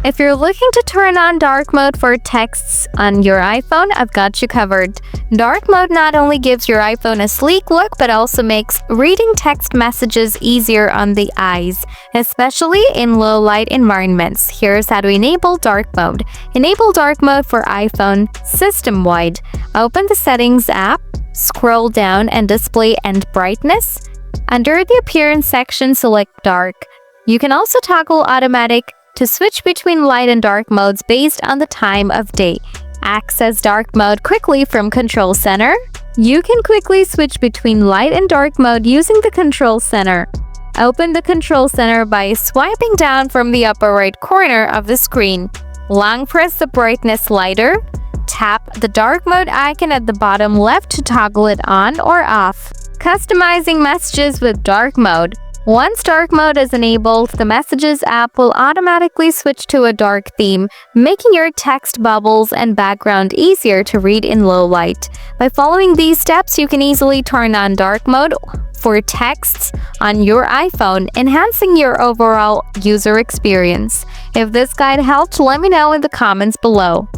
If you're looking to turn on dark mode for texts on your iPhone, I've got you covered. Dark mode not only gives your iPhone a sleek look, but also makes reading text messages easier on the eyes, especially in low light environments. Here's how to enable dark mode. Enable dark mode for iPhone system-wide. Open the Settings app, scroll down and display and brightness. Under the Appearance section, select dark. You can also toggle automatic to switch between light and dark modes based on the time of day. Access dark mode quickly from Control Center. You can quickly switch between light and dark mode using the Control Center. Open the Control Center by swiping down from the upper right corner of the screen. Long press the brightness slider. Tap the dark mode icon at the bottom left to toggle it on or off. Customizing messages with dark mode. Once dark mode is enabled, the Messages app will automatically switch to a dark theme, making your text bubbles and background easier to read in low light. By following these steps, you can easily turn on dark mode for texts on your iPhone, enhancing your overall user experience. If this guide helped, let me know in the comments below.